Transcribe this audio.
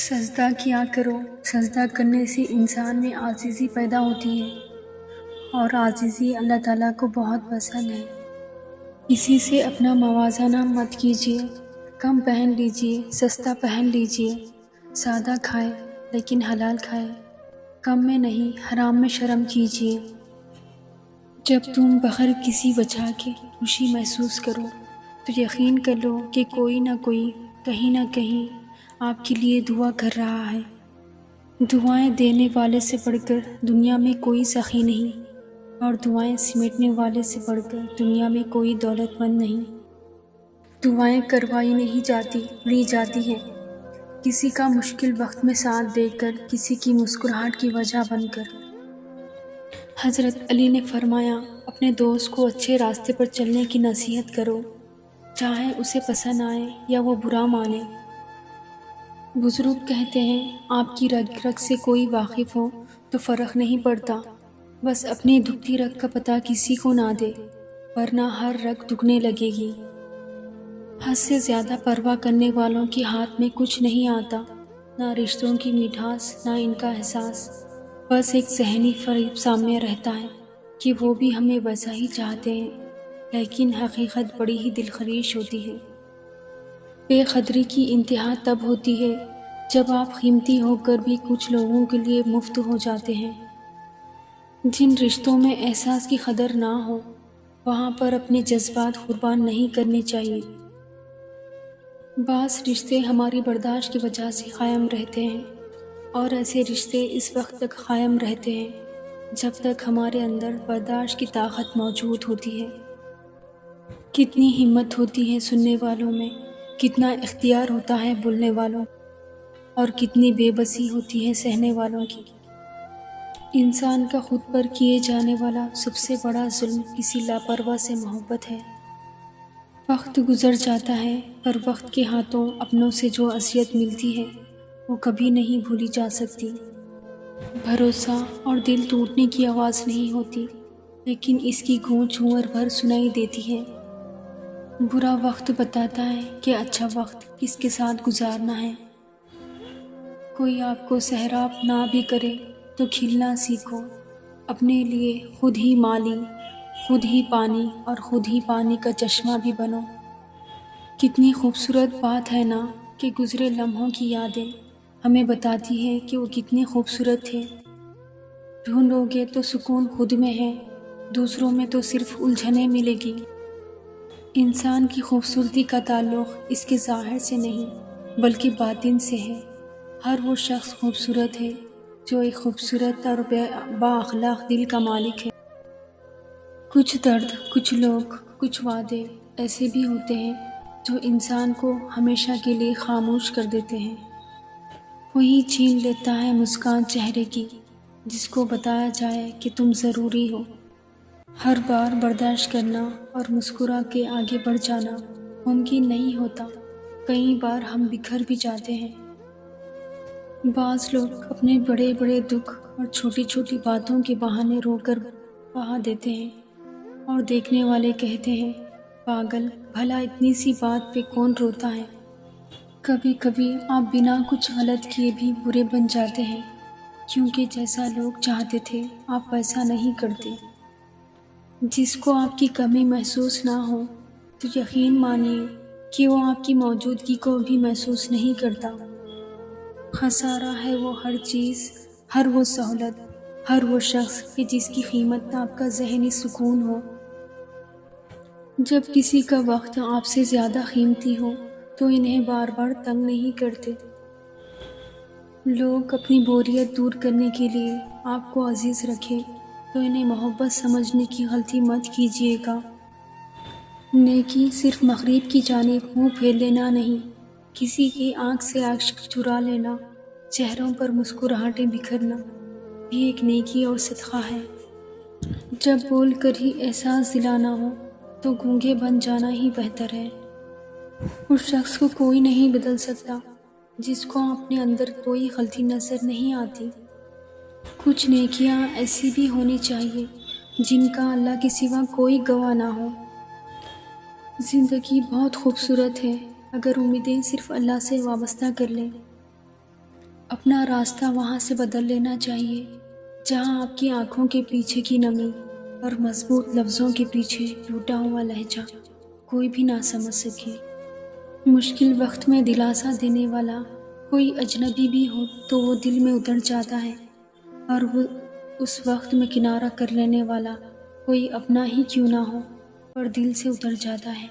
سجدہ کیا کرو۔ سجدہ کرنے سے انسان میں عاجزی پیدا ہوتی ہے اور عاجزی اللہ تعالیٰ کو بہت پسند ہے۔ کسی سے اپنا موازنہ مت کیجیے۔ کم پہن لیجیے، سستا پہن لیجیے، سادہ کھائے لیکن حلال کھائے، کم میں نہیں حرام میں شرم کیجیے۔ جب تم بغیر کسی وجہ کے خوشی محسوس کرو تو یقین کر لو کہ کوئی نہ کوئی کہیں نہ کہیں آپ کے لیے دعا کر رہا ہے۔ دعائیں دینے والے سے بڑھ کر دنیا میں کوئی سخی نہیں، اور دعائیں سمیٹنے والے سے بڑھ کر دنیا میں کوئی دولت مند نہیں۔ دعائیں کروائی نہیں جاتی، لی جاتی ہیں، کسی کا مشکل وقت میں ساتھ دے کر، کسی کی مسکراہٹ کی وجہ بن کر۔ حضرت علی نے فرمایا، اپنے دوست کو اچھے راستے پر چلنے کی نصیحت کرو، چاہے اسے پسند آئے یا وہ برا مانے۔ بزرگ کہتے ہیں، آپ کی رگ رگ سے کوئی واقف ہو تو فرق نہیں پڑتا، بس اپنی دکھتی رگ کا پتہ کسی کو نہ دے، ورنہ ہر رگ دکھنے لگے گی۔ حد سے زیادہ پرواہ کرنے والوں کے ہاتھ میں کچھ نہیں آتا، نہ رشتوں کی مٹھاس، نہ ان کا احساس، بس ایک ذہنی فریب سامنے رہتا ہے کہ وہ بھی ہمیں ویسا ہی چاہتے ہیں، لیکن حقیقت بڑی ہی دلخریش ہوتی ہے۔ بے قدری کی انتہا تب ہوتی ہے جب آپ قیمتی ہو کر بھی کچھ لوگوں کے لیے مفت ہو جاتے ہیں۔ جن رشتوں میں احساس کی قدر نہ ہو، وہاں پر اپنے جذبات قربان نہیں کرنے چاہیے۔ بعض رشتے ہماری برداشت کی وجہ سے قائم رہتے ہیں، اور ایسے رشتے اس وقت تک قائم رہتے ہیں جب تک ہمارے اندر برداشت کی طاقت موجود ہوتی ہے۔ کتنی ہمت ہوتی ہے سننے والوں میں، کتنا اختیار ہوتا ہے بولنے والوں، اور کتنی بے بسی ہوتی ہے سہنے والوں کی۔ انسان کا خود پر کیے جانے والا سب سے بڑا ظلم کسی لاپرواہ سے محبت ہے۔ وقت گزر جاتا ہے، پر وقت کے ہاتھوں اپنوں سے جو اذیت ملتی ہے وہ کبھی نہیں بھولی جا سکتی۔ بھروسہ اور دل ٹوٹنے کی آواز نہیں ہوتی، لیکن اس کی گونج عمر بھر سنائی دیتی ہے۔ برا وقت بتاتا ہے کہ اچھا وقت کس کے ساتھ گزارنا ہے۔ کوئی آپ کو سیراب نہ بھی کرے تو کھلنا سیکھو، اپنے لیے خود ہی مالی، خود ہی پانی اور خود ہی پانی کا چشمہ بھی بنو۔ کتنی خوبصورت بات ہے نا کہ گزرے لمحوں کی یادیں ہمیں بتاتی ہے کہ وہ کتنے خوبصورت تھے۔ ڈھونڈو گے تو سکون خود میں ہے، دوسروں میں تو صرف الجھنیں ملے گی۔ انسان کی خوبصورتی کا تعلق اس کے ظاہر سے نہیں بلکہ باطن سے ہے۔ ہر وہ شخص خوبصورت ہے جو ایک خوبصورت اور با اخلاق دل کا مالک ہے۔ کچھ درد، کچھ لوگ، کچھ وعدے ایسے بھی ہوتے ہیں جو انسان کو ہمیشہ کے لیے خاموش کر دیتے ہیں۔ وہی چھین لیتا ہے مسکان چہرے کی جس کو بتایا جائے کہ تم ضروری ہو۔ ہر بار برداشت کرنا اور مسکرا کے آگے بڑھ جانا ممکن نہیں ہوتا، کئی بار ہم بکھر بھی جاتے ہیں۔ بعض لوگ اپنے بڑے بڑے دکھ اور چھوٹی چھوٹی باتوں کے بہانے رو کر بہا دیتے ہیں، اور دیکھنے والے کہتے ہیں، پاگل، بھلا اتنی سی بات پہ کون روتا ہے۔ کبھی کبھی آپ بنا کچھ غلط کیے بھی برے بن جاتے ہیں، کیونکہ جیسا لوگ چاہتے تھے آپ ویسا نہیں کرتے۔ جس کو آپ کی کمی محسوس نہ ہو تو یقین مانیے کہ وہ آپ کی موجودگی کو بھی محسوس نہیں کرتا۔ خسارہ ہے وہ ہر چیز، ہر وہ سہولت، ہر وہ شخص کہ جس کی قیمت آپ کا ذہنی سکون ہو۔ جب کسی کا وقت آپ سے زیادہ قیمتی ہو تو انہیں بار بار تنگ نہیں کرتے۔ لوگ اپنی بوریت دور کرنے کے لیے آپ کو عزیز رکھیں تو انہیں محبت سمجھنے کی غلطی مت کیجیے گا۔ نیکی صرف مغرب کی جانب منہ پھیر لینا نہیں، کسی کی آنکھ سے اشک چرا لینا، چہروں پر مسکراہٹیں بکھرنا بھی ایک نیکی اور صدقہ ہے۔ جب بول کر ہی احساس دلانا ہو تو گونگے بن جانا ہی بہتر ہے۔ اس شخص کو کوئی نہیں بدل سکتا جس کو اپنے اندر کوئی غلطی نظر نہیں آتی۔ کچھ نیکیاں ایسی بھی ہونی چاہیے جن کا اللہ کے سوا کوئی گواہ نہ ہو۔ زندگی بہت خوبصورت ہے اگر امیدیں صرف اللہ سے وابستہ کر لیں۔ اپنا راستہ وہاں سے بدل لینا چاہیے جہاں آپ کی آنکھوں کے پیچھے کی نمی اور مضبوط لفظوں کے پیچھے ٹوٹا ہوا لہجہ کوئی بھی نہ سمجھ سکے۔ مشکل وقت میں دلاسا دینے والا کوئی اجنبی بھی ہو تو وہ دل میں اتر جاتا ہے، اور وہ اس وقت میں کنارہ کر لینے والا کوئی اپنا ہی کیوں نہ ہو پر دل سے اتر جاتا ہے۔